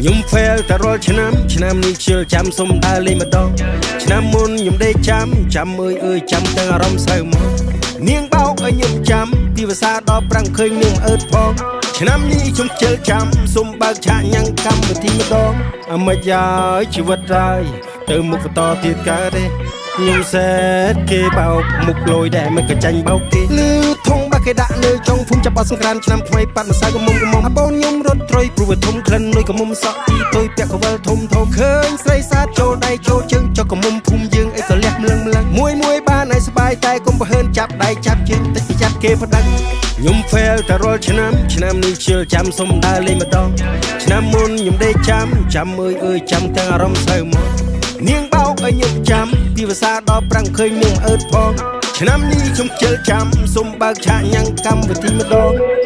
ខ្ញុំ fail តែរាល់ឆ្នាំនេះជឿចាំ សុំដើរលេងម្ដង ឆ្នាំមុនខ្ញុំដេកចាំអើយចាំទាំងអារម្មណ៍សៅមកនាងបោកឲ្យខ្ញុំចាំពីភាសាដល់ប្រាំងឃើញនាងអើតផងឆ្នាំនេះខ្ញុំជឿចាំសុំបើកឆាកញ៉ាំងកម្មវិធីម្ដងអមយ៉ាជីវិតហើយទៅមុខបន្តទៀតកើតទេខ្ញុំសេតគេបោកមុខលយដែរមិនក៏ចាញ់បោកគេលឺធំបាក់គេដាក់លើចុងភូមិចាប់បោះសង្គ្រាមឆ្នាំថ្មីប៉ាត់ម្សៅកមុំអាបូនខ្ញុំរត់ត្រុយព្រោះវាធំក្លិនលុយកមុំសក់ទីទុយពាក់កវលធំឃើញស្រីសាទចូលដៃចូលជើងចុកកមុំភូមិយើងអីក៏លះម្លឹងមួយបានឲ្យស្បាយតែកុំប្រហើនចាប់ដៃចាប់ជើងតិចប្រយ័ត្នគេប្តឹងខ្ញុំ fail តែរាល់ឆ្នាំនេះជឿចាំសុំដើរលេងម្ដងឆ្នាំមុនខ្ញុំដេកចាំអើយចាំទាំងអារម្មណ៍សៅមកនាងបោកឲ្យខ្ញុំចាំពីភាសាដល់ប្រាំងឃើញនាងអើតផងឆ្នាំនេះខ្ញុំជឿចាំសុំបើកឆាកញ៉ាំងកម្មវិធីម្ដង